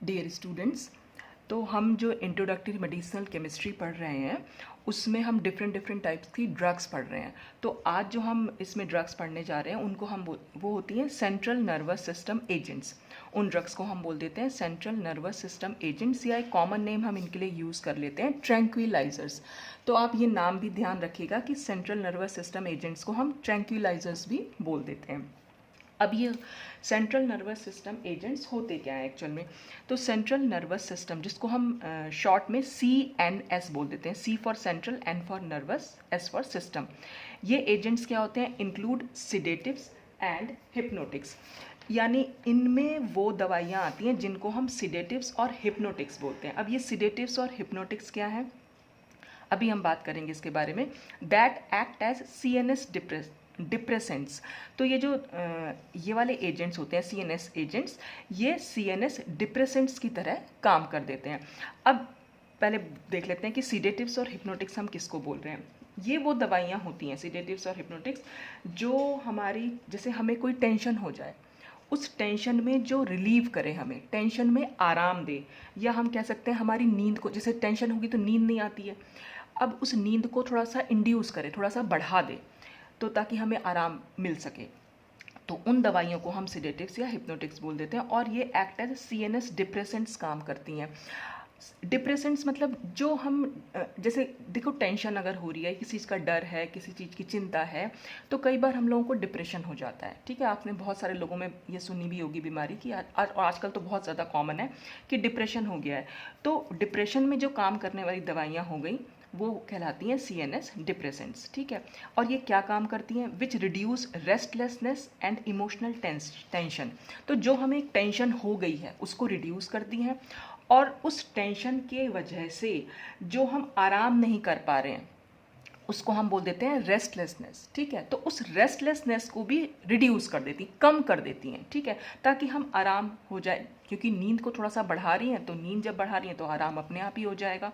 Dear students, तो हम जो इंट्रोडक्टरी मेडिसिनल केमिस्ट्री पढ़ रहे हैं उसमें हम डिफरेंट टाइप्स की ड्रग्स पढ़ रहे हैं। तो आज जो हम इसमें ड्रग्स पढ़ने जा रहे हैं उनको हम वो होती हैं सेंट्रल नर्वस सिस्टम एजेंट्स। उन ड्रग्स को हम बोल देते हैं सेंट्रल नर्वस सिस्टम एजेंट्स, या एक कॉमन नेम हम इनके लिए यूज़ कर लेते हैं ट्रैंक्विलाइजर्स। तो आप ये नाम भी ध्यान रखिएगा कि सेंट्रल नर्वस सिस्टम एजेंट्स को हम ट्रैंक्विलाइजर्स भी बोल देते हैं। अब ये सेंट्रल नर्वस सिस्टम एजेंट्स होते क्या हैं एक्चुअल में? तो सेंट्रल नर्वस सिस्टम, जिसको हम शॉर्ट में CNS बोल देते हैं, C for central, N for nervous, S for system. ये एजेंट्स क्या होते हैं? Include sedatives and hypnotics. यानी इनमें वो दवाइयाँ आती हैं जिनको हम सिडेटिव्स और हिप्नोटिक्स बोलते हैं। अब ये सिडेटिव्स और हिप्नोटिक्स क्या है, अभी हम बात करेंगे इसके बारे में। That act as CNS depressants. तो ये जो ये वाले एजेंट्स होते हैं CNS एजेंट्स, ये CNS डिप्रेसेंट्स की तरह काम कर देते हैं। अब पहले देख लेते हैं कि सिडेटिव्स और हिप्नोटिक्स हम किसको बोल रहे हैं। ये वो दवाइयाँ होती हैं सिडेटिव्स और हिप्नोटिक्स जो हमारी, जैसे हमें कोई टेंशन हो जाए, उस टेंशन में जो रिलीव करे, हमें टेंशन में आराम दे, या हम कह सकते हैं हमारी नींद को, जैसे टेंशन होगी तो नींद नहीं आती है, अब उस नींद को थोड़ा सा इंड्यूस करे, थोड़ा सा बढ़ा दे, तो ताकि हमें आराम मिल सके। तो उन दवाइयों को हम सिडेटिव्स या हिप्नोटिक्स बोल देते हैं, और ये एक्ट एज CNS डिप्रेसेंट्स काम करती हैं। डिप्रेसेंट्स मतलब जो हम जैसे देखो, टेंशन अगर हो रही है, किसी चीज़ का डर है, किसी चीज़ की चिंता है, तो कई बार हम लोगों को डिप्रेशन हो जाता है। ठीक है, आपने बहुत सारे लोगों में ये सुनी भी होगी बीमारी की, आजकल तो बहुत ज़्यादा कॉमन है कि डिप्रेशन हो गया है। तो डिप्रेशन में जो काम करने वाली दवाइयाँ हो गई वो कहलाती हैं CNS डिप्रेसेंट्स। ठीक है, और ये क्या काम करती हैं? Which reduce restlessness and emotional tension. तो जो हमें टेंशन हो गई है उसको रिड्यूस करती हैं, और उस टेंशन के वजह से जो हम आराम नहीं कर पा रहे हैं उसको हम बोल देते हैं रेस्टलेसनेस। ठीक है, तो उस रेस्टलेसनेस को भी रिड्यूस कर देती, कम कर देती हैं। ठीक है, ताकि हम आराम हो जाए, क्योंकि नींद को थोड़ा सा बढ़ा रही हैं, तो नींद जब बढ़ा रही हैं तो आराम अपने आप ही हो जाएगा।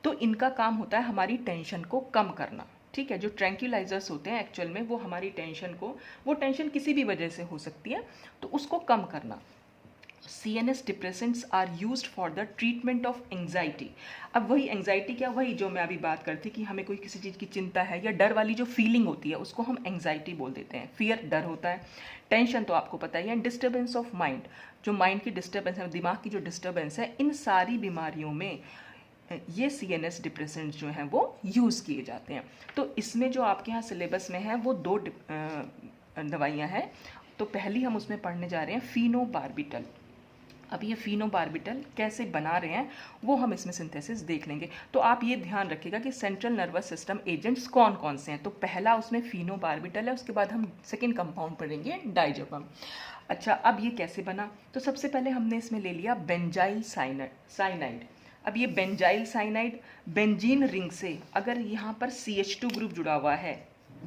तो इनका काम होता है हमारी टेंशन को कम करना। ठीक है, जो ट्रैंक्विलाइजर्स होते हैं एक्चुअल में वो हमारी टेंशन को, वो टेंशन किसी भी वजह से हो सकती है, तो उसको कम करना। CNS depressants are used for the treatment of anxiety. अब वही एंग्जाइटी क्या, वही जो मैं अभी बात करती कि हमें कोई किसी चीज़ की चिंता है या डर वाली जो फीलिंग होती है उसको हम एंग्जाइटी बोल देते हैं। फियर डर होता है, टेंशन तो आपको पता ही है, डिस्टर्बेंस ऑफ माइंड, जो माइंड की डिस्टर्बेंस है, दिमाग की जो डिस्टर्बेंस है, इन सारी बीमारियों में ये CNS डिप्रेसेंट्स जो हैं वो यूज़ किए जाते हैं। तो इसमें जो आपके यहाँ सिलेबस में है वो दो दवाइयाँ हैं। तो पहली हम उसमें पढ़ने जा रहे हैं फिनोबार्बिटल। अब ये फिनोबार्बिटल कैसे बना रहे हैं वो हम इसमें सिंथेसिस देख लेंगे। तो आप ये ध्यान रखिएगा कि सेंट्रल नर्वस सिस्टम एजेंट्स कौन कौन से हैं। तो पहला उसमें फिनोबार्बिटल है, उसके बाद हम सेकेंड कंपाउंड पढ़ेंगे डाइजेपम। अच्छा, अब ये कैसे बना? तो सबसे पहले हमने इसमें ले लिया बेंजाइल साइनाइड। अब ये बेंजाइल साइनाइड बेंजीन रिंग से, अगर यहाँ पर CH2 ग्रुप जुड़ा हुआ है,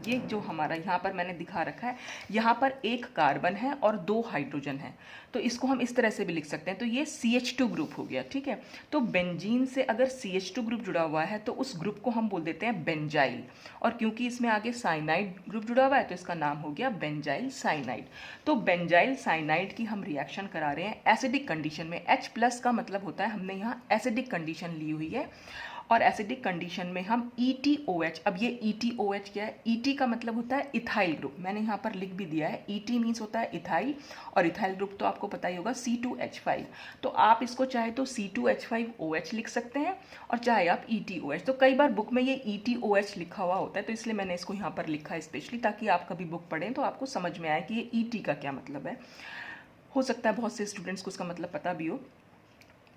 ये जो हमारा यहाँ पर मैंने दिखा रखा है, यहाँ पर एक कार्बन है और 2 हाइड्रोजन है, तो इसको हम इस तरह से भी लिख सकते हैं। तो ये CH2 ग्रुप हो गया। ठीक है, तो बेंजीन से अगर CH2 ग्रुप जुड़ा हुआ है तो उस ग्रुप को हम बोल देते हैं बेंजाइल, और क्योंकि इसमें आगे साइनाइड ग्रुप जुड़ा हुआ है तो इसका नाम हो गया बेंजाइल साइनाइड। तो बेंजाइल साइनाइड की हम रिएक्शन करा रहे हैं एसिडिक कंडीशन में। H+ का मतलब होता है हमने यहाँ एसिडिक कंडीशन ली हुई है, और एसिडिक कंडीशन में हम ETOH, अब ये ETOH क्या है? ET का मतलब होता है इथाइल ग्रुप, मैंने यहाँ पर लिख भी दिया है। ET मीन्स होता है इथाइल, और इथाइल ग्रुप तो आपको पता ही होगा C2H5। तो आप इसको चाहे तो C2H5OH लिख सकते हैं, और चाहे आप ETOH। तो कई बार बुक में ये ETOH लिखा हुआ होता है, तो इसलिए मैंने इसको यहाँ पर लिखा है स्पेशली, ताकि आप कभी बुक पढ़ें तो आपको समझ में आए कि ये ET का क्या मतलब है। हो सकता है बहुत से स्टूडेंट्स को उसका मतलब पता भी हो।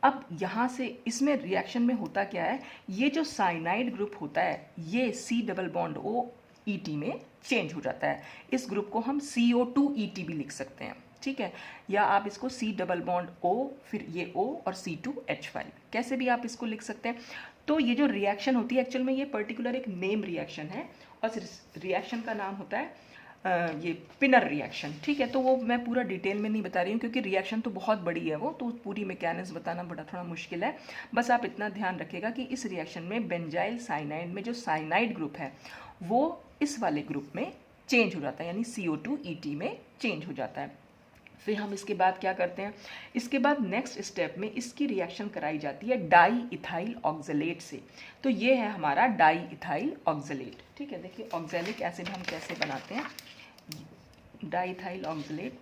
अब यहाँ से इसमें रिएक्शन में होता क्या है, ये जो साइनाइड ग्रुप होता है ये C+O में चेंज हो जाता है। इस ग्रुप को हम CO2 भी लिख सकते हैं। ठीक है, या आप इसको C+O फिर ये O और C2H5, कैसे भी आप इसको लिख सकते हैं। तो ये जो रिएक्शन होती है एक्चुअल में ये पर्टिकुलर एक नेम रिएक्शन है, और रिएक्शन का नाम होता है ये पिनर रिएक्शन। ठीक है, तो वो मैं पूरा डिटेल में नहीं बता रही हूँ क्योंकि रिएक्शन तो बहुत बड़ी है वो, तो पूरी मैकेनिज्म बताना बड़ा थोड़ा मुश्किल है। बस आप इतना ध्यान रखिएगा कि इस रिएक्शन में बेंजाइल साइनाइड में जो साइनाइड ग्रुप है वो इस वाले ग्रुप में चेंज हो जाता है, यानी CO2 में चेंज हो जाता है। फिर हम इसके बाद क्या करते हैं, इसके बाद नेक्स्ट स्टेप में इसकी रिएक्शन कराई जाती है डाई इथाइल ऑक्जेलेट से। तो ये है हमारा डाई इथाइल ऑक्जेलेट। ठीक है, देखिए ऑक्जेलिक एसिड हम कैसे बनाते हैं। डाई इथाइल ऑक्जेलेट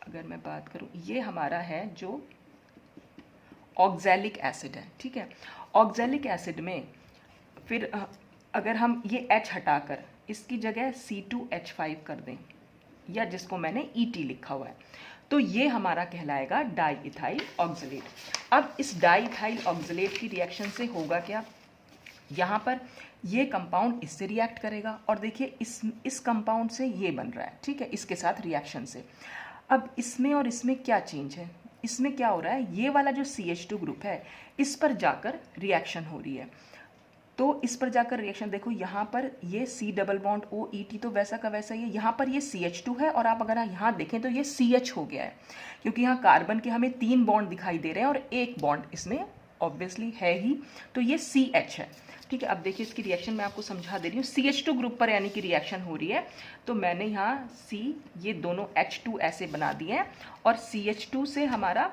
अगर मैं बात करूँ, ये हमारा है जो ऑक्जेलिक एसिड है। ठीक है, ऑक्जेलिक एसिड में फिर अगर हम ये H हटाकर इसकी जगह C2H5 कर दें, या जिसको मैंने ET लिखा हुआ है, तो ये हमारा कहलाएगा डाई इथाइल ऑक्जेलेट। अब इस डाई इथाइल ऑक्जेलेट की रिएक्शन से होगा क्या, यहाँ पर ये कंपाउंड इससे रिएक्ट करेगा और देखिए इस कंपाउंड से ये बन रहा है। ठीक है, इसके साथ रिएक्शन से। अब इसमें और इसमें क्या चेंज है, इसमें क्या हो रहा है, ये वाला जो CH2 ग्रुप है इस पर जाकर रिएक्शन हो रही है। तो इस पर जाकर रिएक्शन देखो, यहाँ पर ये C डबल बॉन्ड OET तो वैसा का वैसा ही है, यहाँ पर ये CH2 है और आप अगर यहाँ देखें तो ये CH हो गया है, क्योंकि यहाँ कार्बन के हमें 3 बॉन्ड दिखाई दे रहे हैं और एक बॉन्ड इसमें ऑब्वियसली है ही, तो ये CH है। ठीक है, अब देखिए इसकी रिएक्शन मैं आपको समझा दे रही हूँ। CH2 ग्रुप पर यानी कि रिएक्शन हो रही है, तो मैंने यहाँ ये दोनों H2 ऐसे बना दिए हैं और CH2 से हमारा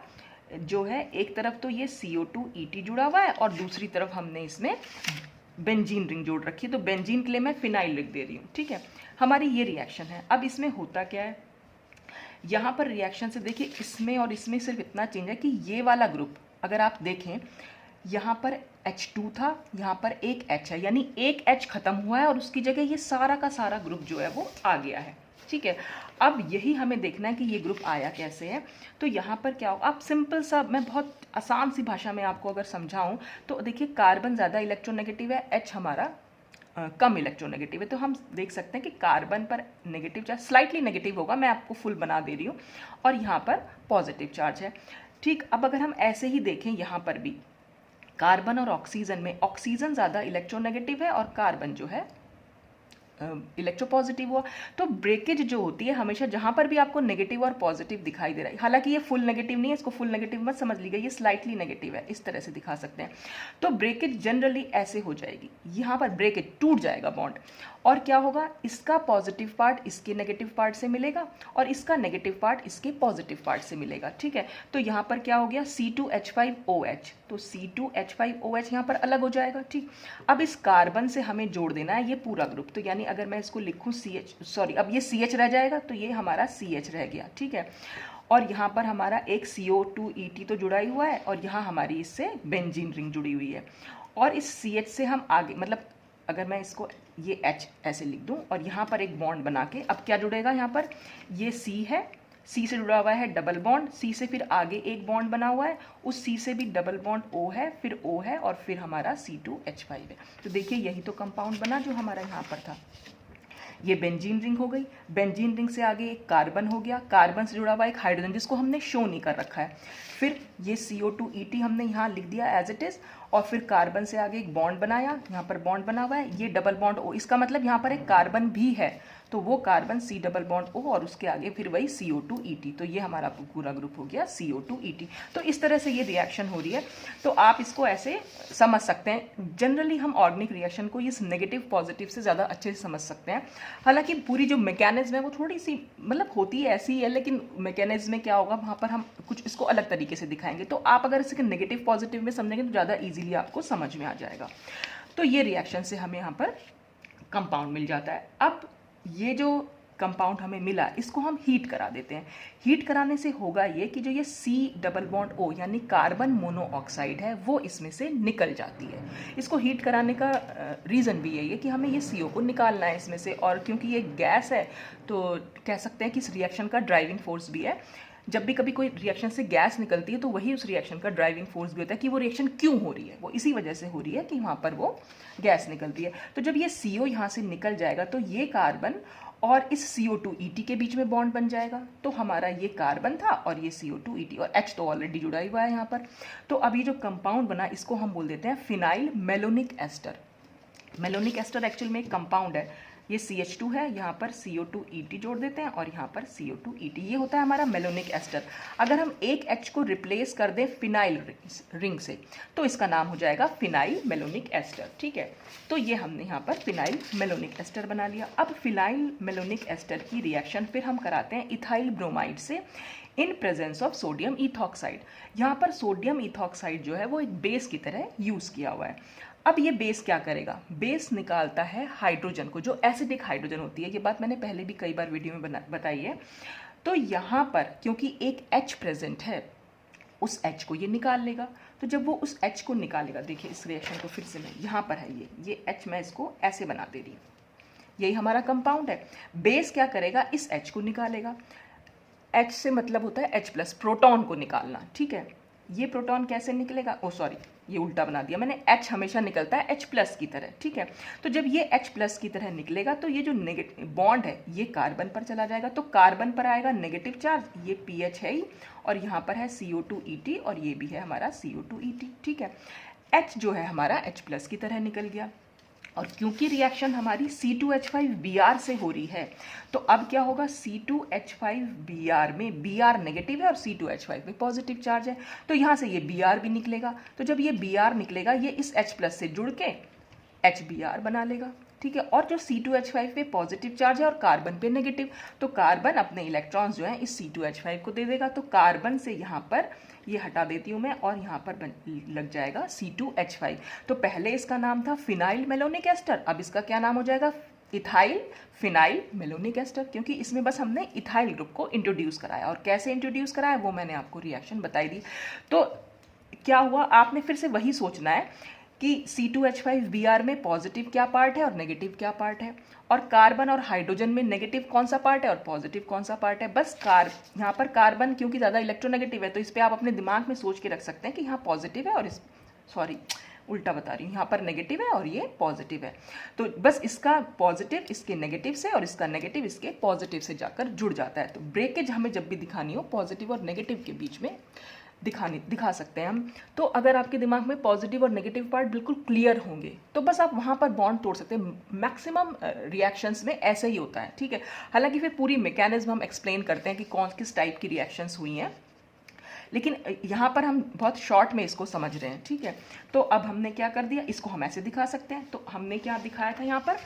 जो है एक तरफ तो ये CO2ET जुड़ा हुआ है और दूसरी तरफ हमने इसमें बेंजीन रिंग जोड़ रखी है, तो बेंजीन के लिए मैं फिनाइल लिख दे रही हूँ। ठीक है, हमारी ये रिएक्शन है। अब इसमें होता क्या है, यहाँ पर रिएक्शन से देखिए इसमें और इसमें सिर्फ इतना चेंज है कि ये वाला ग्रुप अगर आप देखें, यहाँ पर H2 था, यहाँ पर एक H है, यानी एक H खत्म हुआ है और उसकी जगह ये सारा का सारा ग्रुप जो है वो आ गया है। ठीक है, अब यही हमें देखना है कि ये ग्रुप आया कैसे है। तो यहाँ पर क्या हो, आप सिंपल सा, मैं बहुत आसान सी भाषा में आपको अगर समझाऊं तो देखिए कार्बन ज़्यादा इलेक्ट्रोनेगेटिव है, H हमारा कम इलेक्ट्रोनेगेटिव है, तो हम देख सकते हैं कि कार्बन पर नेगेटिव चार्ज स्लाइटली नेगेटिव होगा, मैं आपको फुल बना दे रही हूँ, और यहाँ पर पॉजिटिव चार्ज है। ठीक, अब अगर हम ऐसे ही देखें, यहाँ पर भी कार्बन और ऑक्सीजन में ऑक्सीजन ज़्यादा इलेक्ट्रोनेगेटिव है और कार्बन जो है इलेक्ट्रोपॉजिटिव हुआ। तो ब्रेकेज जो होती है हमेशा जहां पर भी आपको नेगेटिव और पॉजिटिव दिखाई दे रहा है, हालांकि ये फुल नेगेटिव नहीं है, इसको फुल नेगेटिव मत समझ लीजिए, ये स्लाइटली नेगेटिव है, इस तरह से दिखा सकते हैं। तो ब्रेकेज जनरली ऐसे हो जाएगी, यहाँ पर ब्रेकेज टूट जाएगा बॉन्ड, और क्या होगा, इसका पॉजिटिव पार्ट इसके नेगेटिव पार्ट से मिलेगा और इसका नेगेटिव पार्ट इसके पॉजिटिव पार्ट से मिलेगा। ठीक है, तो यहाँ पर क्या हो गया, C2H5OH, तो C2H5OH यहाँ पर अलग हो जाएगा। ठीक, अब इस कार्बन से हमें जोड़ देना है ये पूरा ग्रुप, तो यानी अगर मैं इसको लिखूँ अब ये CH रह जाएगा, तो ये हमारा CH रह गया। ठीक है, और यहाँ पर हमारा एक CO2ET तो जुड़ा ही हुआ है और यहाँ हमारी इससे बेंजीन रिंग जुड़ी हुई है, और इस CH से हम आगे, मतलब अगर मैं इसको ये H ऐसे लिख दूं और यहाँ पर एक बॉन्ड बना के, अब क्या जुड़ेगा, यहाँ पर ये C है, C से जुड़ा हुआ है डबल बॉन्ड, C से फिर आगे एक बॉन्ड बना हुआ है, उस C से भी डबल बॉन्ड O है, फिर O है और फिर हमारा C2H5 है। तो देखिए यही तो कंपाउंड बना जो हमारा यहाँ पर था। ये बेंजीन रिंग हो गई, बेंजीन रिंग से आगे एक कार्बन हो गया, कार्बन से जुड़ा हुआ एक हाइड्रोजन जिसको हमने शो नहीं कर रखा है, फिर ये CO2ET हमने यहाँ लिख दिया एज इट इज़, और फिर कार्बन से आगे एक बॉन्ड बनाया, यहाँ पर बॉन्ड बना हुआ है, ये डबल बॉन्ड O, इसका मतलब यहाँ पर एक कार्बन भी है, तो वो carbon C double bond O और उसके आगे फिर वही CO2ET, तो ये हमारा पूरा ग्रुप हो गया CO2ET। तो इस तरह से ये रिएक्शन हो रही है, तो आप इसको ऐसे समझ सकते हैं। जनरली हम ऑर्गेनिक रिएक्शन को इस नेगेटिव पॉजिटिव से ज़्यादा अच्छे से समझ सकते हैं, हालांकि पूरी जो मैकेनिज्म है वो थोड़ी सी मतलब होती है ऐसी है, लेकिन मैकेनिज्म में क्या होगा वहाँ पर हम कुछ इसको अलग तरीके से दिखाएंगे, तो आप अगर इसके नेगेटिव पॉजिटिव में समझेंगे तो ज़्यादा ईजिली आपको समझ में आ जाएगा। तो ये रिएक्शन से हमें यहाँ पर कंपाउंड मिल जाता है। अब ये जो कंपाउंड हमें मिला इसको हम हीट करा देते हैं। हीट कराने से होगा ये कि जो ये C डबल बॉन्ड O यानी कार्बन मोनोऑक्साइड है वो इसमें से निकल जाती है। इसको हीट कराने का रीज़न भी यही है कि हमें ये CO को निकालना है इसमें से, और क्योंकि ये गैस है तो कह सकते हैं कि इस रिएक्शन का ड्राइविंग फोर्स भी है। जब भी कभी कोई रिएक्शन से गैस निकलती है तो वही उस रिएक्शन का ड्राइविंग फोर्स भी होता है कि वो रिएक्शन क्यों हो रही है, वो इसी वजह से हो रही है कि वहाँ पर वो गैस निकल रही है। तो जब ये CO यहाँ से निकल जाएगा तो ये कार्बन और इस CO2ET के बीच में बॉन्ड बन जाएगा, तो हमारा ये कार्बन था और ये CO2ET, और H तो ऑलरेडी जुड़ा हुआ है यहाँ पर। तो अब ये जो कंपाउंड बना इसको हम बोल देते हैं phenyl malonic ester. Malonic ester actual में एक कंपाउंड है ये CH2 है, यहाँ पर CO2ET जोड़ देते हैं और यहाँ पर CO2ET, ये होता है हमारा मेलोनिक एस्टर। अगर हम एक H को रिप्लेस कर दें फिनाइल रिंग से तो इसका नाम हो जाएगा फिनाइल मेलोनिक एस्टर, ठीक है। तो ये हमने यहाँ पर फिनाइल मेलोनिक एस्टर बना लिया। अब फिनाइल मेलोनिक एस्टर की रिएक्शन फिर हम कराते हैं इथाइल ब्रोमाइड से in presence of sodium ethoxide. यहाँ पर सोडियम इथॉक्साइड जो है वो एक बेस की तरह यूज़ किया हुआ है। अब ये बेस क्या करेगा, बेस निकालता है हाइड्रोजन को, जो एसिडिक हाइड्रोजन होती है, ये बात मैंने पहले भी कई बार वीडियो में बताई है। तो यहाँ पर क्योंकि एक H प्रेजेंट है, उस H को ये निकाल लेगा। तो जब वो उस H को निकालेगा, देखिए इस रिएक्शन को फिर से मैं यहाँ पर है ये H मैं इसको ऐसे बना दे रही हूँ, यही हमारा कंपाउंड है। बेस क्या करेगा, इस H को निकालेगा। H से मतलब होता है H+, प्रोटॉन को निकालना, ठीक है। ये प्रोटॉन कैसे निकलेगा, ओ सॉरी ये उल्टा बना दिया मैंने, H हमेशा निकलता है H+ की तरह, ठीक है। तो जब ये H+ की तरह निकलेगा तो ये जो नेगेटिव बॉन्ड है ये कार्बन पर चला जाएगा, तो कार्बन पर आएगा नेगेटिव चार्ज, ये PH है ही, और यहाँ पर है CO2ET और ये भी है हमारा CO2ET, ठीक है। H जो है हमारा H+ की तरह निकल गया। और क्योंकि रिएक्शन हमारी C2H5Br से हो रही है तो अब क्या होगा, C2H5Br में Br नेगेटिव है और C2H5 में पॉजिटिव चार्ज है, तो यहाँ से ये Br भी निकलेगा। तो जब ये Br निकलेगा ये इस H+ से जुड़ के HBr बना लेगा, ठीक है। और जो C2H5 पे पॉजिटिव चार्ज है और कार्बन पे नेगेटिव, तो कार्बन अपने इलेक्ट्रॉन्स जो हैं इस C2H5 को दे देगा। तो कार्बन से यहाँ पर ये हटा देती हूँ मैं और यहाँ पर लग जाएगा C2H5। तो पहले इसका नाम था फिनाइल मेलोनिक एस्टर, अब इसका क्या नाम हो जाएगा, इथाइल फिनाइल मेलोनिक एस्टर, क्योंकि इसमें बस हमने इथाइल ग्रुप को इंट्रोड्यूस कराया। और कैसे इंट्रोड्यूस कराया वो मैंने आपको रिएक्शन बताई दी। तो क्या हुआ, आपने फिर से वही सोचना है कि C2H5Br में पॉजिटिव क्या पार्ट है और नेगेटिव क्या पार्ट है, और कार्बन और हाइड्रोजन में नेगेटिव कौन सा पार्ट है और पॉजिटिव कौन सा पार्ट है। बस यहाँ पर कार्बन क्योंकि ज़्यादा इलेक्ट्रोनेगेटिव है तो इस पर आप अपने दिमाग में सोच के रख सकते हैं कि यहाँ पॉजिटिव है और इस सॉरी उल्टा बता रही हूँ, यहाँ पर नेगेटिव है और ये पॉजिटिव है। तो बस इसका पॉजिटिव इसके नेगेटिव से और इसका नेगेटिव इसके पॉजिटिव से जाकर जुड़ जाता है। तो ब्रेकेज हमें जब भी दिखानी हो पॉजिटिव और नेगेटिव के बीच में दिखा सकते हैं हम। तो अगर आपके दिमाग में पॉजिटिव और नेगेटिव पार्ट बिल्कुल क्लियर होंगे तो बस आप वहाँ पर बॉन्ड तोड़ सकते हैं। मैक्सिमम रिएक्शंस में ऐसा ही होता है, ठीक है। हालांकि फिर पूरी मैकेनिज्म हम एक्सप्लेन करते हैं कि कौन किस टाइप की रिएक्शंस हुई हैं, लेकिन यहाँ पर हम बहुत शॉर्ट में इसको समझ रहे हैं, ठीक है। तो अब हमने क्या कर दिया, इसको हम ऐसे दिखा सकते हैं। तो हमने क्या दिखाया था, यहाँ पर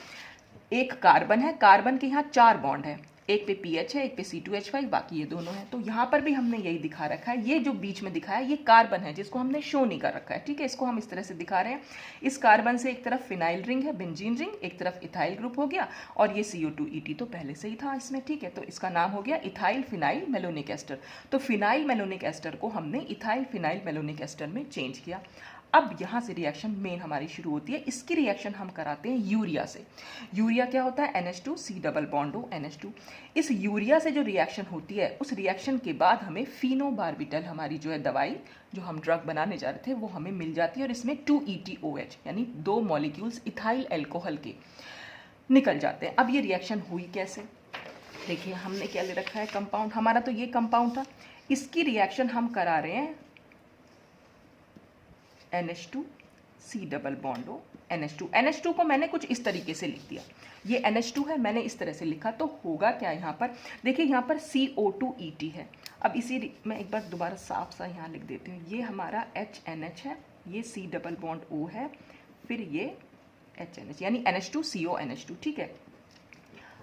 एक कार्बन है, कार्बन के यहाँ 4 बॉन्ड है, एक पे PH है, एक पे C2H5, बाकी ये दोनों हैं। तो यहाँ पर भी हमने यही दिखा रखा है, ये जो बीच में दिखाया ये कार्बन है जिसको हमने शो नहीं कर रखा है, ठीक है। इसको हम इस तरह से दिखा रहे हैं। इस कार्बन से एक तरफ फिनाइल रिंग है, बेंजीन रिंग, एक तरफ इथाइल ग्रुप हो गया, और ये CO2ET तो पहले से ही था इसमें, ठीक है। तो इसका नाम हो गया इथाइल फिनाइल मेलोनिक एस्टर। तो फिनाइल मेलोनिक एस्टर को हमने इथाइल फिनाइल मेलोनिक एस्टर में चेंज किया। अब यहाँ से रिएक्शन मेन हमारी शुरू होती है। इसकी रिएक्शन हम कराते हैं यूरिया से। यूरिया क्या होता है, NH2 C double bond O NH2। इस यूरिया से जो रिएक्शन होती है उस रिएक्शन के बाद हमें फिनोबार्बिटल, हमारी जो है दवाई जो हम ड्रग बनाने जा रहे थे, वो हमें मिल जाती है और इसमें 2ETOH यानी 2 मॉलिक्यूल्स इथाइल एल्कोहल के निकल जाते हैं। अब ये रिएक्शन हुई कैसे, देखिए हमने क्या ले रखा है कंपाउंड, हमारा तो ये कंपाउंड था। इसकी रिएक्शन हम करा रहे हैं NH2 C double bond O NH2। NH2 को मैंने कुछ इस तरीके से लिख दिया, ये NH2 है, मैंने इस तरह से लिखा। तो होगा क्या, यहाँ पर देखिए यहाँ पर CO2ET है। अब इसी मैं एक बार दोबारा साफ सा यहाँ लिख देती हूँ, ये हमारा HNH है, ये C डबल बॉन्ड O है, फिर ये HNH यानी NH2 CO NH2, ठीक है।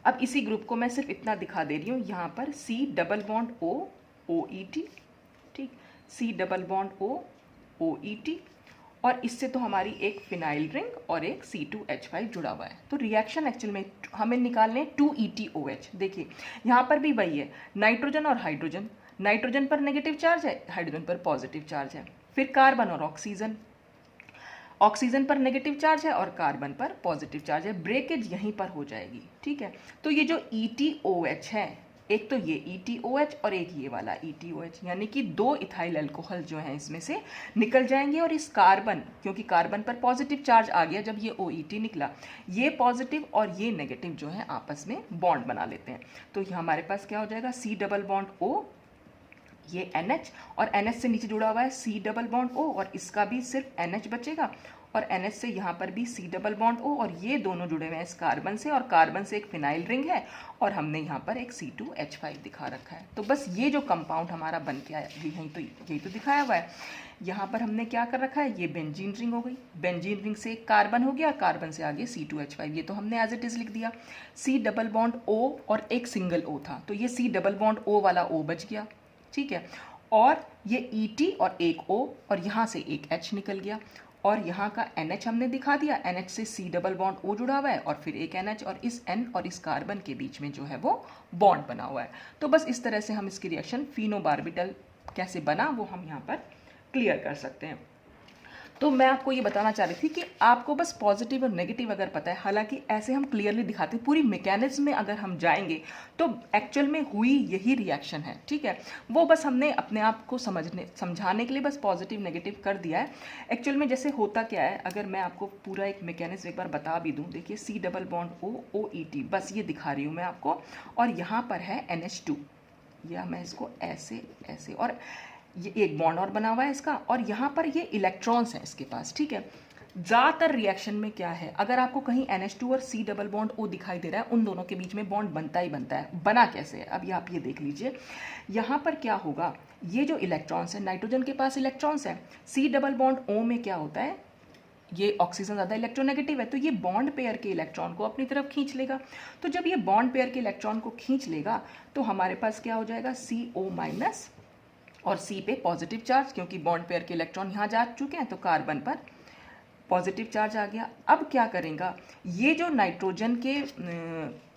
अब इसी ग्रुप को मैं सिर्फ इतना दिखा दे रही हूँ, यहाँ पर C double bond O OET, ठीक, C double bond O OET, और इससे तो हमारी एक फिनाइल रिंग और एक C2H5 जुड़ा हुआ है। तो रिएक्शन एक्चुअल में हमें निकालने 2ETOH। देखिए यहाँ पर भी वही है, नाइट्रोजन और हाइड्रोजन, नाइट्रोजन पर नेगेटिव चार्ज है, हाइड्रोजन पर पॉजिटिव चार्ज है। फिर कार्बन और ऑक्सीजन, ऑक्सीजन पर नेगेटिव चार्ज है और कार्बन पर पॉजिटिव चार्ज है। ब्रेकेज यहीं पर हो जाएगी, ठीक है। तो ये जो ETOH है, एक तो ये ETOH और एक ये वाला ETOH, यानी कि 2 इथाइल अल्कोहल जो हैं इसमें से निकल जाएंगे, और इस कार्बन, क्योंकि कार्बन पर पॉजिटिव चार्ज आ गया जब ये OET निकला, ये पॉजिटिव और ये नेगेटिव जो है आपस में बॉन्ड बना लेते हैं। तो ये हमारे पास क्या हो जाएगा, C डबल बॉन्ड O, ये NH, और NH से नीचे जुड़ा हुआ है C डबल बॉन्ड O, और इसका भी सिर्फ NH बचेगा, और NH से यहाँ पर भी C डबल बॉन्ड O, और ये दोनों जुड़े हुए हैं इस कार्बन से, और कार्बन से एक फिनाइल रिंग है, और हमने यहाँ पर एक C2H5 दिखा रखा है। तो बस ये जो कंपाउंड हमारा बन के आया, यही तो दिखाया हुआ है। यहाँ पर हमने क्या कर रखा है, ये बेंजीन रिंग हो गई, बेंजीन रिंग से एक कार्बन हो गया, कार्बन से आगे C2H5, ये तो हमने एज इट इज लिख दिया। C डबल बॉन्ड O और एक सिंगल O था, तो ये C डबल बॉन्ड O वाला O बच गया, ठीक है, और ये ET और एक O, और यहाँ से एक H निकल गया, और यहाँ का NH हमने दिखा दिया, NH से C डबल बॉन्ड O जुड़ा हुआ है, और फिर एक NH, और इस N और इस कार्बन के बीच में जो है वो बॉन्ड बना हुआ है। तो बस इस तरह से हम इसकी रिएक्शन फिनोबार्बिटल कैसे बना वो हम यहाँ पर क्लियर कर सकते हैं। तो मैं आपको ये बताना चाह रही थी कि आपको बस पॉजिटिव और नेगेटिव अगर पता है, हालांकि ऐसे हम क्लियरली दिखाते हैं, पूरी मैकेनिज्म में अगर हम जाएंगे तो एक्चुअल में हुई यही रिएक्शन है, ठीक है। वो बस हमने अपने आप को समझाने के लिए बस पॉजिटिव नेगेटिव कर दिया है। एक्चुअल में जैसे होता क्या है, अगर मैं आपको पूरा एक मैकेनिज्म एक बार बता भी दूँ, देखिए C double bond O OET, बस ये दिखा रही हूँ मैं आपको, और यहाँ पर है NH2, या मैं इसको ऐसे ऐसे, और ये एक बॉन्ड और बना हुआ है इसका, और यहाँ पर ये इलेक्ट्रॉन्स हैं इसके पास, ठीक है। ज़्यादातर रिएक्शन में क्या है, अगर आपको कहीं NH2 और C डबल बॉन्ड O दिखाई दे रहा है, उन दोनों के बीच में बॉन्ड बनता ही बनता है। बना कैसे है, अब आप ये देख लीजिए, यहाँ पर क्या होगा, ये जो इलेक्ट्रॉन्स है, नाइट्रोजन के पास इलेक्ट्रॉन्स है, C डबल बॉन्ड O में क्या होता है, ये ऑक्सीजन ज़्यादा इलेक्ट्रोनेगेटिव है, तो ये बॉन्ड पेयर के इलेक्ट्रॉन को अपनी तरफ खींच लेगा। तो जब ये बॉन्ड पेयर के इलेक्ट्रॉन को खींच लेगा तो हमारे पास क्या हो जाएगा, CO माइनस, और C पे पॉजिटिव चार्ज, क्योंकि बॉन्ड पेयर के इलेक्ट्रॉन यहाँ जा चुके हैं, तो कार्बन पर पॉजिटिव चार्ज आ गया। अब क्या करेगा, ये जो नाइट्रोजन के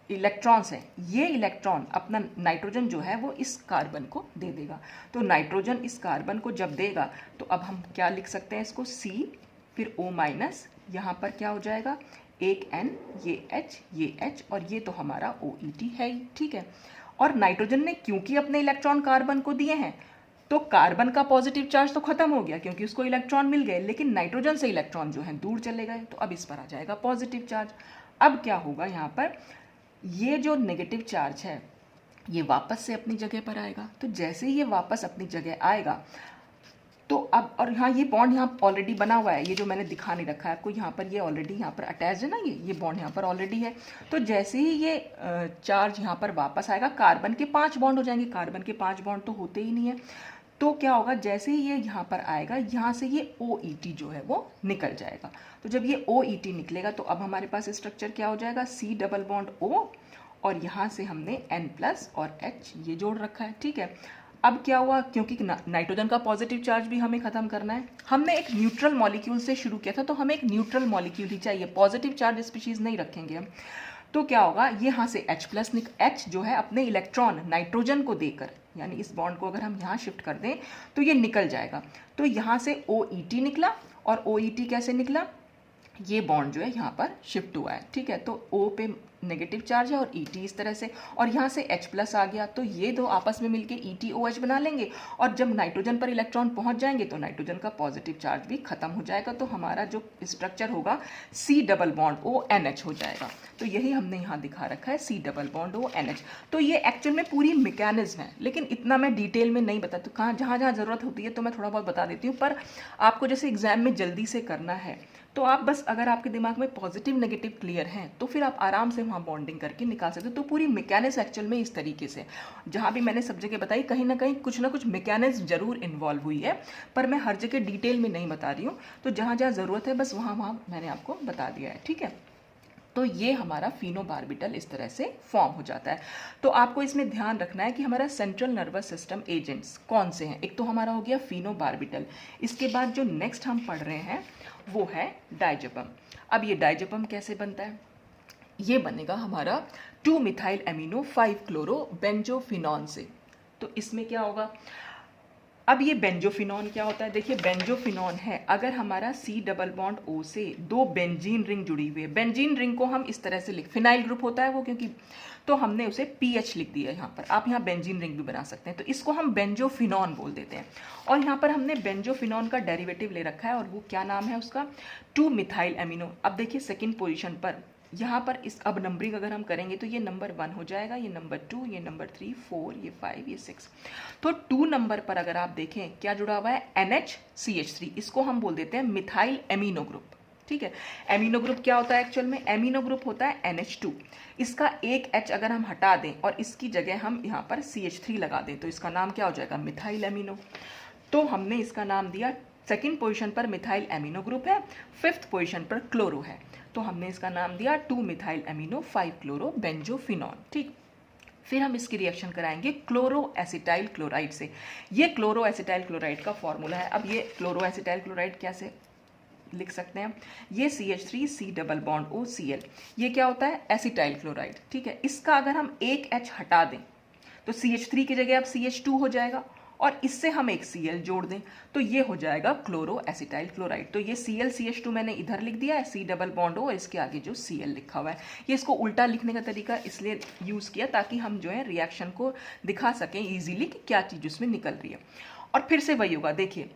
इलेक्ट्रॉन्स हैं, ये इलेक्ट्रॉन अपना नाइट्रोजन जो है वो इस कार्बन को दे देगा। तो नाइट्रोजन इस कार्बन को जब देगा तो अब हम क्या लिख सकते हैं इसको, C फिर O माइनस, यहाँ पर क्या हो जाएगा, एक N, ये H, और ये तो हमारा OET है ही, ठीक है। और नाइट्रोजन ने क्योंकि अपने इलेक्ट्रॉन कार्बन को दिए हैं, तो कार्बन का पॉजिटिव चार्ज तो खत्म हो गया क्योंकि उसको इलेक्ट्रॉन मिल गए, लेकिन नाइट्रोजन से इलेक्ट्रॉन जो है दूर चले गए, तो अब इस पर आ जाएगा पॉजिटिव चार्ज। अब क्या होगा, यहाँ पर ये जो नेगेटिव चार्ज है ये वापस से अपनी जगह पर आएगा। तो जैसे ही ये वापस अपनी जगह आएगा तो अब, और हाँ ये बॉन्ड यहाँ ऑलरेडी बना हुआ है, ये जो मैंने दिखा नहीं रखा है आपको, यहाँ पर ये ऑलरेडी यहाँ पर अटैच है ना, ये बॉन्ड यहाँ पर ऑलरेडी है। तो जैसे ही ये चार्ज यहाँ पर वापस आएगा, कार्बन के 5 बॉन्ड हो जाएंगे, कार्बन के 5 बॉन्ड तो होते ही नहीं है। तो क्या होगा, जैसे ही ये यहाँ पर आएगा, यहाँ से ये OET जो है वो निकल जाएगा। तो जब ये OET निकलेगा तो अब हमारे पास स्ट्रक्चर क्या हो जाएगा, C डबल बॉन्ड O, और यहाँ से हमने N प्लस और H ये जोड़ रखा है, ठीक है। अब क्या हुआ, क्योंकि नाइट्रोजन का पॉजिटिव चार्ज भी हमें खत्म करना है, हमने एक न्यूट्रल मॉलिक्यूल से शुरू किया था, तो हमें एक न्यूट्रल मॉलिक्यूल ही चाहिए, पॉजिटिव चार्ज स्पीशीज नहीं रखेंगे हम। तो क्या होगा, ये यहाँ से H प्लस H जो है अपने इलेक्ट्रॉन नाइट्रोजन को देकर, यानी इस बॉन्ड को अगर हम यहाँ शिफ्ट कर दें तो ये निकल जाएगा। तो यहाँ से OET निकला, और OET कैसे निकला, ये बॉन्ड जो है यहाँ पर शिफ्ट हुआ है, ठीक है। तो O पे नेगेटिव चार्ज है और ET इस तरह से, और यहाँ से H प्लस आ गया, तो ये दो आपस में मिलके ETOH बना लेंगे, और जब नाइट्रोजन पर इलेक्ट्रॉन पहुँच जाएंगे तो नाइट्रोजन का पॉजिटिव चार्ज भी खत्म हो जाएगा। तो हमारा जो स्ट्रक्चर होगा C double bond O NH हो जाएगा। तो यही हमने यहाँ दिखा रखा है, C double bond O NH। तो ये एक्चुअल में पूरी मैकेनिज्म है, लेकिन इतना मैं डिटेल में नहीं बता, तो कहाँ जहाँ जहाँ ज़रूरत होती है तो मैं थोड़ा बहुत बता देती हूँ। पर आपको जैसे एग्जाम में जल्दी से करना है तो आप बस, अगर आपके दिमाग में पॉजिटिव नेगेटिव क्लियर हैं तो फिर आप आराम से वहाँ बॉन्डिंग करके निकाल सकते हो। तो पूरी मैकेनिज्म एक्चुअल में इस तरीके से, जहाँ भी मैंने सब जगह बताई, कहीं ना कहीं कुछ ना कुछ मैकेनिज्म जरूर इन्वॉल्व हुई है, पर मैं हर जगह डिटेल में नहीं बता रही हूँ। तो जहाँ जहाँ ज़रूरत है बस वहाँ वहाँ मैंने आपको बता दिया है, ठीक है। तो ये हमारा फिनोबार्बिटल इस तरह से फॉर्म हो जाता है। तो आपको इसमें ध्यान रखना है कि हमारा सेंट्रल नर्वस सिस्टम एजेंट्स कौन से हैं। एक तो हमारा हो गया फिनोबार्बिटल, इसके बाद जो नेक्स्ट हम पढ़ रहे हैं वो है डायजेपम। अब ये डायजेपम कैसे बनता है, ये बनेगा हमारा 2 मिथाइल एमिनो 5 क्लोरो बेंजोफिनॉन से। तो इसमें क्या होगा, अब ये बेंजोफिनॉन क्या होता है, देखिए बेंजोफिनॉन है, अगर हमारा C डबल बॉन्ड O से 2 बेंजीन रिंग जुड़ी हुई है, बेंजीन रिंग को हम इस तरह से लिख, फिनाइल ग्रुप होता है वो, क्योंकि तो हमने उसे PH लिख दिया यहाँ पर, आप यहाँ बेंजीन रिंग भी बना सकते हैं, तो इसको हम बेंजोफिनॉन बोल देते हैं। और यहाँ पर हमने बेंजोफिनॉन का डेरिवेटिव ले रखा है, और वो क्या नाम है उसका, 2 मिथाइल एमिनो। अब देखिए सेकेंड पोजिशन पर, यहाँ पर इस अब नंबरिंग अगर हम करेंगे तो ये नंबर 1 हो जाएगा, ये नंबर 2, ये नंबर 3, 4, ये 5, ये 6। तो 2 नंबर पर अगर आप देखें क्या जुड़ा हुआ है, NHCH3, इसको हम बोल देते हैं मिथाइल एमिनो ग्रुप, ठीक है। एमिनो ग्रुप क्या होता है एक्चुअल में? एमिनो ग्रुप होता है NH2। इसका एक H अगर हम हटा दें और इसकी जगह हम यहाँ पर CH3 लगा दें तो इसका नाम क्या हो जाएगा? Methyl amino. तो हमने इसका नाम दिया, सेकेंड पोजीशन पर मिथाइल एमिनो ग्रुप है, फिफ्थ पोजीशन पर क्लोरो है, तो हमने इसका नाम दिया 2 मिथाइल एमिनो 5 क्लोरो बेंजोफिनॉल। ठीक, फिर हम इसकी रिएक्शन कराएंगे क्लोरो एसिटाइल क्लोराइड से। ये क्लोरो एसिटाइल क्लोराइड का फॉर्मूला है। अब ये क्लोरो एसिटाइल क्लोराइड कैसे लिख सकते हैं? ये CH3C डबल बॉन्ड OCl, ये क्या होता है? Acetyl chloride. ठीक है, इसका अगर हम एक H हटा दें तो CH3 की जगह अब CH2 हो जाएगा और इससे हम एक Cl जोड़ दें तो ये हो जाएगा क्लोरो एसिटाइल क्लोराइड। तो ये Cl CH2 मैंने इधर लिख दिया है, C डबल बॉन्ड O, और इसके आगे जो Cl लिखा हुआ है। ये इसको उल्टा लिखने का तरीका इसलिए यूज़ किया ताकि हम जो है रिएक्शन को दिखा सकें ईजिली कि क्या चीज़ उसमें निकल रही है। और फिर से वही होगा, देखिए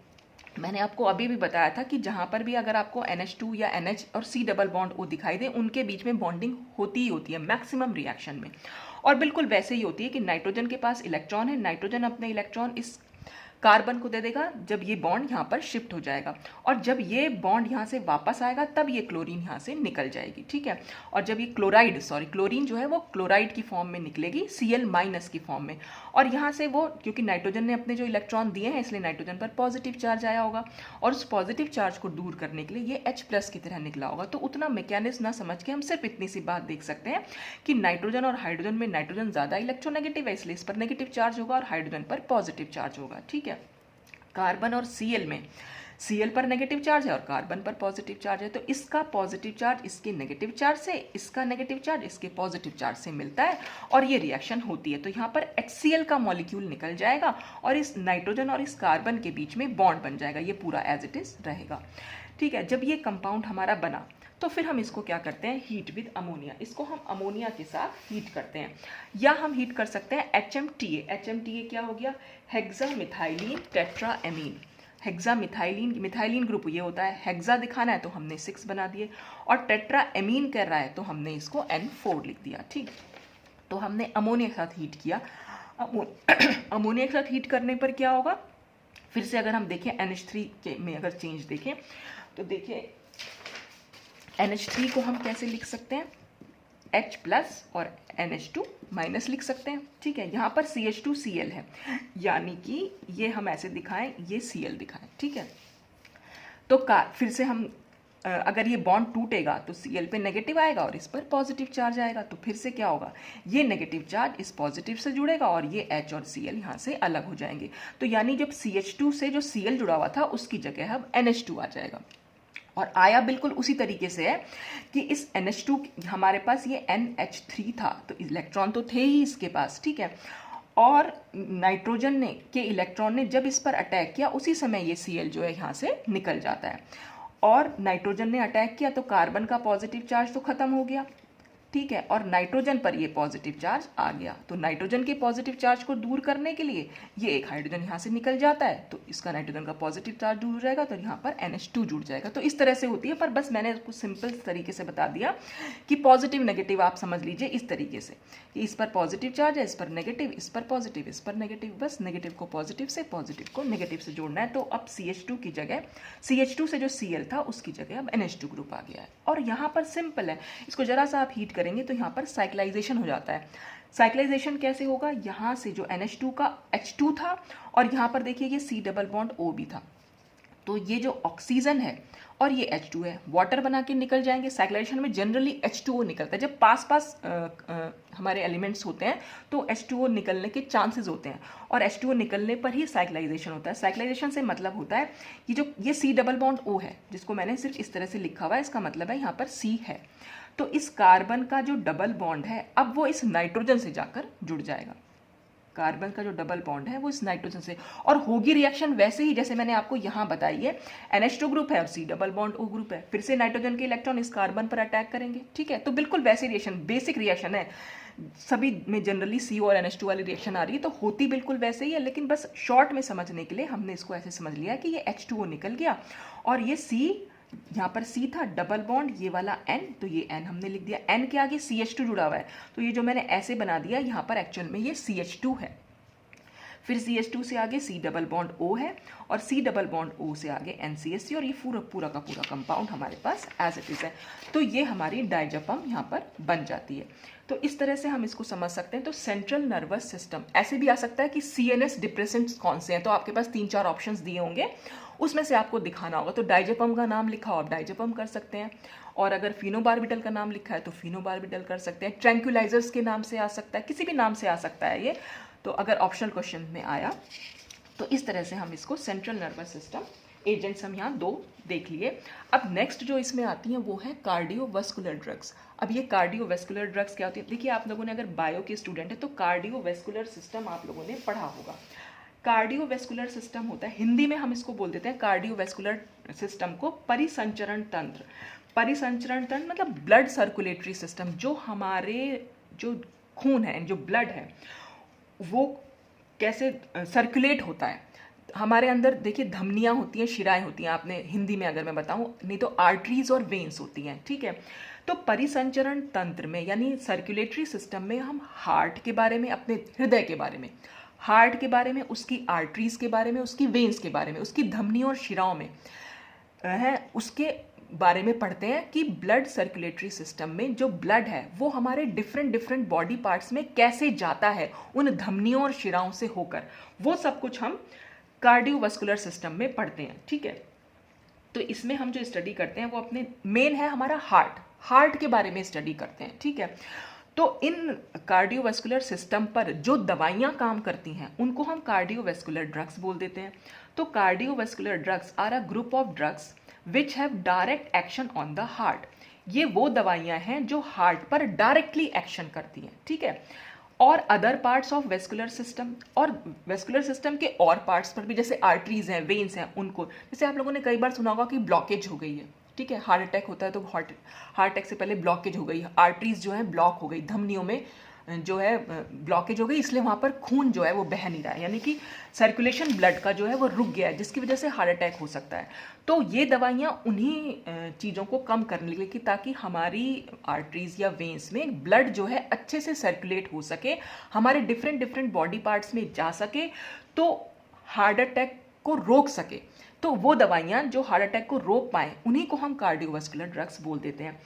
मैंने आपको अभी भी बताया था कि जहाँ पर भी अगर आपको NH2 या NH और C डबल बॉन्ड O दिखाई दे, उनके बीच में बॉन्डिंग होती ही होती है मैक्सिमम रिएक्शन में। और बिल्कुल वैसे ही होती है कि नाइट्रोजन के पास इलेक्ट्रॉन है, नाइट्रोजन अपने इलेक्ट्रॉन इस कार्बन को दे देगा जब ये बॉन्ड यहाँ पर शिफ्ट हो जाएगा, और जब ये बॉन्ड यहाँ से वापस आएगा तब ये क्लोरीन यहाँ से निकल जाएगी। ठीक है, और जब ये क्लोरीन जो है वो क्लोराइड की फॉर्म में निकलेगी, Cl माइनस की फॉर्म में, और यहाँ से वो क्योंकि नाइट्रोजन ने अपने जो इलेक्ट्रॉन दिए हैं इसलिए नाइट्रोजन पर पॉजिटिव चार्ज आया होगा और उस पॉजिटिव चार्ज को दूर करने के लिए ये H+ की तरह निकला होगा। तो उतना मैकेनिज्म ना समझ के हम सिर्फ इतनी सी बात देख सकते हैं कि नाइट्रोजन और हाइड्रोजन में नाइट्रोजन ज़्यादा इलेक्ट्रोनेगेटिव है इसलिए इस पर नेगेटिव चार्ज होगा और हाइड्रोजन पर पॉजिटिव चार्ज होगा। ठीक है, कार्बन और Cl में Cl पर नेगेटिव चार्ज है और कार्बन पर पॉजिटिव चार्ज है, तो इसका पॉजिटिव चार्ज इसके नेगेटिव चार्ज से, इसका नेगेटिव चार्ज इसके पॉजिटिव चार्ज से मिलता है और ये रिएक्शन होती है। तो यहाँ पर HCl का मॉलिक्यूल निकल जाएगा और इस नाइट्रोजन और इस कार्बन के बीच में बॉन्ड बन जाएगा, ये पूरा एज इट इज रहेगा। ठीक है, जब ये कंपाउंड हमारा बना तो फिर हम इसको क्या करते हैं? Heat with ammonia. इसको हम अमोनिया के साथ हीट करते हैं, या हम हीट कर सकते हैं HMTA। HMTA क्या हो गया? Hexa methylene tetraammine. Hexa methylene group ये होता है, हेक्सा दिखाना है तो हमने 6 बना दिए, और टेट्राएमीन कर रहा है तो हमने इसको N4 लिख दिया। ठीक, तो हमने अमोनिया के साथ हीट किया। अमोनिया के साथ हीट करने पर क्या होगा? फिर से अगर हम देखें NH3 में अगर चेंज देखें तो देखिए NH3 को हम कैसे लिख सकते हैं? H+ और NH2- लिख सकते हैं। ठीक है, यहाँ पर CH2Cl है, यानी कि ये हम ऐसे दिखाएं, ये Cl दिखाएं। ठीक है, तो फिर से हम अगर ये बॉन्ड टूटेगा तो Cl पे नेगेटिव आएगा और इस पर पॉजिटिव चार्ज आएगा, तो फिर से क्या होगा? ये नेगेटिव चार्ज इस पॉजिटिव से जुड़ेगा और ये H और Cl यहाँ से अलग हो जाएंगे। तो यानी जब CH2 से जो Cl जुड़ा हुआ था उसकी जगह अब NH2 आ जाएगा, और आया बिल्कुल उसी तरीके से है कि इस NH2 हमारे पास ये NH3 था तो इलेक्ट्रॉन तो थे ही इसके पास। ठीक है, और नाइट्रोजन ने के इलेक्ट्रॉन ने जब इस पर अटैक किया उसी समय ये Cl जो है यहाँ से निकल जाता है, और नाइट्रोजन ने अटैक किया तो कार्बन का पॉजिटिव चार्ज तो खत्म हो गया। ठीक है, और नाइट्रोजन पर ये पॉजिटिव चार्ज आ गया, तो नाइट्रोजन के पॉजिटिव चार्ज को दूर करने के लिए ये एक हाइड्रोजन यहाँ से निकल जाता है तो इसका नाइट्रोजन का पॉजिटिव चार्ज दूर हो जाएगा, तो यहाँ पर NH2 जुड़ जाएगा। तो इस तरह से होती है, पर बस मैंने इसको सिंपल तरीके से बता दिया कि पॉजिटिव नेगेटिव आप समझ लीजिए इस तरीके से कि इस पर पॉजिटिव चार्ज है, इस पर नेगेटिव, इस पर पॉजिटिव, इस पर नेगेटिव, बस नेगेटिव को पॉजिटिव से, पॉजिटिव को नेगेटिव से जोड़ना है। तो अब CH2 की जगह, CH2 से जो Cl था उसकी जगह अब NH2 ग्रुप आ गया है, और यहाँ पर सिंपल है, इसको जरा सा आप हीट करेंगे तो यहाँ पर साइक्लाइजेशन हो जाता है। साइक्लाइजेशन कैसे होगा? यहाँ से जो NH2 का H2 था और यहाँ पर देखिए ये C डबल बॉन्ड O भी था, तो ये जो ऑक्सीजन है और ये H2 है, वाटर बना के निकल जाएंगे। साइक्लाइजेशन में जनरली H2O निकलता है, जब पास पास हमारे एलिमेंट्स होते हैं तो H2O निकलने के चांसेस होते हैं, और H2O निकलने पर ही साइक्लाइजेशन होता है। साइक्लाइजेशन से मतलब होता है कि जो ये C डबल बॉन्ड O है जिसको मैंने सिर्फ इस तरह से लिखा हुआ है, इसका मतलब है यहाँ पर C है, तो इस कार्बन का जो डबल बॉन्ड है अब वो इस नाइट्रोजन से जाकर जुड़ जाएगा। कार्बन का जो डबल बॉन्ड है वो इस नाइट्रोजन से, और होगी रिएक्शन वैसे ही जैसे मैंने आपको यहाँ बताई है। NH2 ग्रुप है और C double bond O group है, फिर से नाइट्रोजन के इलेक्ट्रॉन इस कार्बन पर अटैक करेंगे। ठीक है, तो बिल्कुल वैसे रिएक्शन, बेसिक रिएक्शन है, सभी में जनरली CO और NH2 वाली रिएक्शन आ रही है, तो होती बिल्कुल वैसे ही है, लेकिन बस शॉर्ट में समझने के लिए हमने इसको ऐसे समझ लिया कि ये H2O निकल गया और ये C, यहाँ पर C था डबल बॉन्ड, ये वाला N, तो ये N हमने लिख दिया, N के आगे CH2 जुड़ा हुआ है, तो ये जो मैंने ऐसे बना दिया यहाँ पर एक्चुअल में ये CH2 है। फिर CH2 से आगे C डबल बॉन्ड O है और C डबल बॉन्ड O से आगे NCSC, और ये पूरा का पूरा कंपाउंड हमारे पास एज इट इज़ है। तो ये हमारी डायज़ेपम यहाँ पर बन जाती है। तो इस तरह से हम इसको समझ सकते हैं। तो सेंट्रल नर्वस सिस्टम ऐसे भी आ सकता है कि CNS डिप्रेसेंट्स कौन से हैं, तो आपके पास 3-4 ऑप्शंस दिए होंगे, उसमें से आपको दिखाना होगा। तो डायज़ेपम का नाम लिखा हो आप डायज़ेपम कर सकते हैं, और अगर फिनोबार्बिटल का नाम लिखा है तो फिनोबार्बिटल कर सकते हैं। ट्रैंक्विलाइजर्स के नाम से आ सकता है, किसी भी नाम से आ सकता है ये, तो अगर ऑप्शनल क्वेश्चन में आया तो इस तरह से हम इसको सेंट्रल नर्वस सिस्टम एजेंट्स हम यहाँ 2 देख लिए। अब नेक्स्ट जो इसमें आती हैं वो है कार्डियोवास्कुलर ड्रग्स। अब ये कार्डियोवास्कुलर ड्रग्स क्या होती है? देखिए, आप लोगों ने अगर बायो के स्टूडेंट है तो कार्डियोवास्कुलर सिस्टम आप लोगों ने पढ़ा होगा। कार्डियोवास्कुलर सिस्टम होता है, हिंदी में हम इसको बोल देते हैं कार्डियोवास्कुलर सिस्टम को परिसंचरण तंत्र। परिसंचरण तंत्र मतलब ब्लड सर्कुलेटरी सिस्टम, जो हमारे जो खून है, जो ब्लड है, वो कैसे सर्कुलेट होता है हमारे अंदर। देखिए, धमनियाँ होती हैं, शिराएं होती हैं, आपने हिंदी में अगर मैं बताऊं, नहीं तो आर्टरीज और वेन्स होती हैं, ठीक है। तो परिसंचरण तंत्र में यानी सर्कुलेटरी सिस्टम में हम हार्ट के बारे में, अपने हृदय के बारे में, हार्ट के बारे में, उसकी आर्टरीज के बारे में, उसकी वेन्स के बारे में, उसकी धमनियों और शिराओं में है, उसके बारे में पढ़ते हैं कि ब्लड सर्कुलेटरी सिस्टम में जो ब्लड है वो हमारे डिफरेंट बॉडी पार्ट्स में कैसे जाता है उन धमनियों और शिराओं से होकर, वो सब कुछ हम कार्डियोवास्कुलर सिस्टम में पढ़ते हैं, ठीक है। तो इसमें हम जो स्टडी करते हैं वो अपने मेन है हमारा हार्ट के बारे में स्टडी करते हैं, ठीक है। तो इन कार्डियोवास्कुलर सिस्टम पर जो दवाइयाँ काम करती हैं उनको हम कार्डियोवास्कुलर ड्रग्स बोल देते हैं। तो cardiovascular drugs are a group of drugs which have direct action on the heart. ये वो दवाइयाँ हैं जो हार्ट पर डायरेक्टली एक्शन करती हैं, ठीक है। और other parts of vascular system, और वेस्कुलर सिस्टम के और पार्ट्स पर भी, जैसे आर्टरीज हैं, वेन्स हैं, उनको, जैसे आप लोगों ने कई बार सुना होगा कि ब्लॉकेज हो गई है, ठीक है, हार्ट अटैक होता है तो हार्ट अटैक से पहले ब्लॉकेज हो गई, आर्टरीज जो है ब्लॉक हो गई, धमनियों में जो है ब्लॉकेज हो गई, इसलिए वहाँ पर खून जो है वो बह नहीं रहा है, यानी कि सर्कुलेशन ब्लड का जो है वो रुक गया है, जिसकी वजह से हार्ट अटैक हो सकता है। तो ये दवाइयाँ उन्हीं चीज़ों को कम करने के लिए कि ताकि हमारी आर्टरीज या वेन्स में ब्लड जो है अच्छे से सर्कुलेट हो सके, हमारे डिफरेंट बॉडी पार्ट्स में जा सके, तो हार्ट अटैक को रोक सके। तो वो दवाइयाँ जो हार्ट अटैक को रोक पाएँ उन्हीं को हम कार्डियोवास्कुलर ड्रग्स बोल देते हैं।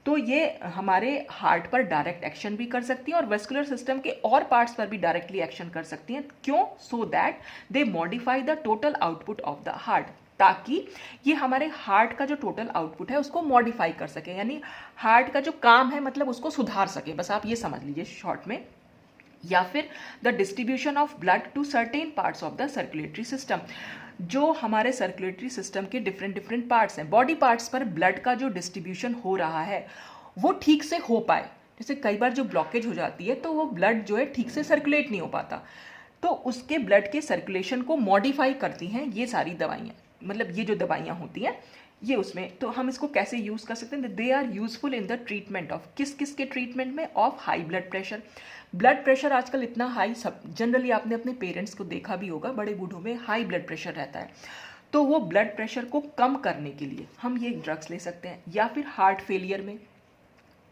तो ये हमारे हार्ट पर डायरेक्ट एक्शन भी कर सकती हैं और वेस्कुलर सिस्टम के और पार्ट्स पर भी डायरेक्टली एक्शन कर सकती हैं। क्यों? So that they modify the total output of the heart, ताकि ये हमारे हार्ट का जो टोटल आउटपुट है उसको मॉडिफाई कर सके, यानी हार्ट का जो काम है मतलब उसको सुधार सके, बस आप ये समझ लीजिए शॉर्ट में। या फिर the distribution of blood to certain parts of the circulatory system, जो हमारे सर्कुलेटरी सिस्टम के डिफरेंट पार्ट्स हैं, बॉडी पार्ट्स पर ब्लड का जो डिस्ट्रीब्यूशन हो रहा है वो ठीक से हो पाए। जैसे कई बार जो ब्लॉकेज हो जाती है तो वो ब्लड जो है ठीक से सर्कुलेट नहीं हो पाता, तो उसके ब्लड के सर्कुलेशन को मॉडिफाई करती हैं ये सारी दवाइयाँ, मतलब ये जो दवाइयाँ होती हैं ये उसमें। तो हम इसको कैसे यूज़ कर सकते हैं? They are useful in the treatment of, किस के ट्रीटमेंट में? Of high blood pressure. Blood pressure आजकल इतना हाई, सब जनरली आपने अपने पेरेंट्स को देखा भी होगा, बड़े बूढ़ों में हाई ब्लड प्रेशर रहता है, तो वो ब्लड प्रेशर को कम करने के लिए हम ये ड्रग्स ले सकते हैं। या फिर हार्ट फेलियर में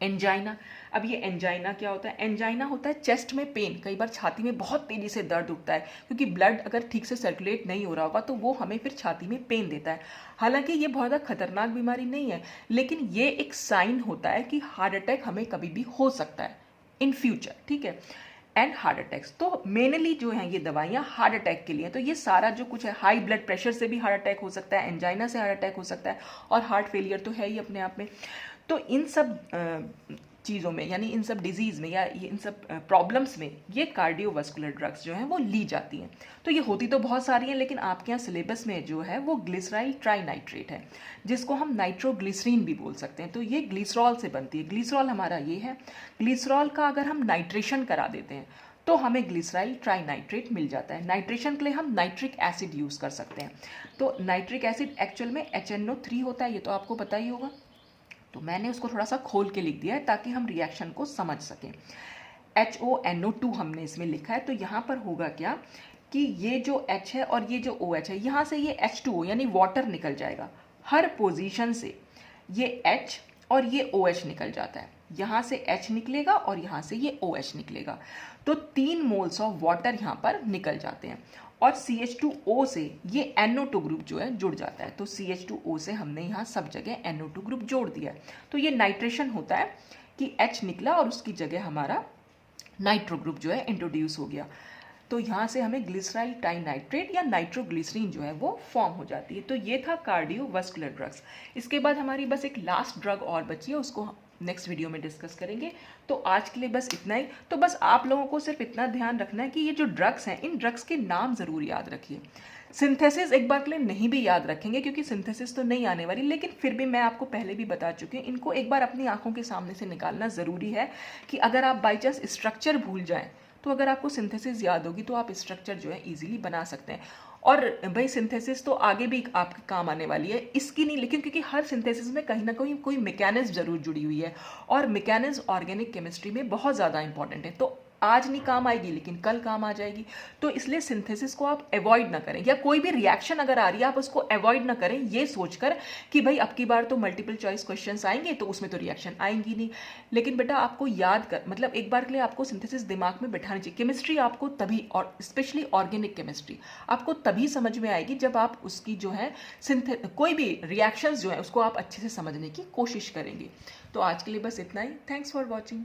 एंजाइना। अब ये एंजाइना क्या होता है? एंजाइना होता है चेस्ट में पेन, कई बार छाती में बहुत तेज़ी से दर्द उठता है, क्योंकि ब्लड अगर ठीक से सर्कुलेट नहीं हो रहा होगा तो वो हमें फिर छाती में पेन देता है। हालांकि ये बहुत ज़्यादा खतरनाक बीमारी नहीं है, लेकिन ये एक साइन होता है कि हार्ट अटैक हमें कभी भी हो सकता है इन फ्यूचर, ठीक है। एंड हार्ट अटैक्स, तो मेनली जो है ये दवाइयाँ हार्ट अटैक के लिए। तो ये सारा जो कुछ है, हाई ब्लड प्रेशर से भी हार्ट अटैक हो सकता है, एंजाइना से हार्ट अटैक हो सकता है, और हार्ट फेलियर तो है ही अपने आप में। तो इन सब चीज़ों में, यानी इन सब डिजीज़ में या इन सब प्रॉब्लम्स में ये कार्डियोवास्कुलर ड्रग्स जो हैं वो ली जाती हैं। तो ये होती तो बहुत सारी हैं, लेकिन आपके यहाँ सिलेबस में जो है वो ग्लिसराइल ट्राइनाइट्रेट है, जिसको हम नाइट्रोग्लिसरीन भी बोल सकते हैं। तो ये ग्लिसरॉल से बनती है। ग्लिसरॉल हमारा ये है, ग्लिसरॉल का अगर हम नाइट्रेशन करा देते हैं तो हमें ग्लिसराइल ट्राइनाइट्रेट मिल जाता है। नाइट्रेशन के लिए हम नाइट्रिक एसिड यूज़ कर सकते हैं। तो नाइट्रिक एसिड एक्चुअल में HNO3 होता है, ये तो आपको पता ही होगा, तो मैंने उसको थोड़ा सा खोल के लिख दिया है ताकि हम रिएक्शन को समझ सकें। HONO2 हमने इसमें लिखा है, तो यहाँ पर होगा क्या कि ये जो H है और ये जो OH है, यहाँ से ये H2O यानी वाटर निकल जाएगा। हर पोजीशन से ये H और ये OH निकल जाता है, यहाँ से H निकलेगा और यहाँ से ये OH निकलेगा, तो 3 मोल्स ऑफ वाटर यहाँ पर निकल जाते हैं और CH2O से ये NO2 ग्रुप जो है जुड़ जाता है। तो CH2O से हमने यहाँ सब जगह NO2 ग्रुप जोड़ दिया है। तो ये नाइट्रेशन होता है कि H निकला और उसकी जगह हमारा नाइट्रो ग्रुप जो है इंट्रोड्यूस हो गया। तो यहाँ से हमें ग्लिसराइल टाइनाइट्रेट या नाइट्रोग्लिसरीन जो है वो फॉर्म हो जाती है। तो ये था कार्डियोवास्कुलर ड्रग्स। इसके बाद हमारी बस एक लास्ट ड्रग और बची है, उसको नेक्स्ट वीडियो में डिस्कस करेंगे। तो आज के लिए बस इतना ही। तो बस आप लोगों को सिर्फ इतना ध्यान रखना है कि ये जो ड्रग्स हैं, इन ड्रग्स के नाम ज़रूर याद रखिए। सिंथेसिस एक बार के लिए नहीं भी याद रखेंगे क्योंकि सिंथेसिस तो नहीं आने वाली, लेकिन फिर भी मैं आपको पहले भी बता चुकी हूँ, इनको एक बार अपनी आंखों के सामने से निकालना ज़रूरी है कि अगर आप बाई चांस स्ट्रक्चर भूल जाएं तो अगर आपको सिंथेसिस याद होगी तो आप स्ट्रक्चर जो है इजीली बना सकते हैं। और भाई सिंथेसिस तो आगे भी आपके काम आने वाली है, इसकी नहीं, लेकिन क्योंकि हर सिंथेसिस में कहीं ना कहीं कोई मैकेनिज्म जरूर जुड़ी हुई है और मैकेनिज्म ऑर्गेनिक केमिस्ट्री में बहुत ज़्यादा इंपॉर्टेंट है। तो आज नहीं काम आएगी लेकिन कल काम आ जाएगी। तो इसलिए सिंथेसिस को आप अवॉइड ना करें, या कोई भी रिएक्शन अगर आ रही है आप उसको अवॉइड ना करें ये सोचकर कि भाई अब की बार तो मल्टीपल चॉइस क्वेश्चंस आएंगे तो उसमें तो रिएक्शन आएंगी नहीं। लेकिन बेटा आपको याद कर, मतलब एक बार के लिए आपको सिंथेसिस दिमाग में बैठानी चाहिए। केमिस्ट्री आपको तभी, और स्पेशली ऑर्गेनिक केमिस्ट्री आपको तभी समझ में आएगी जब आप उसकी जो है कोई भी रिएक्शंस जो है उसको आप अच्छे से समझने की कोशिश करेंगे। तो आज के लिए बस इतना ही। Thanks for watching.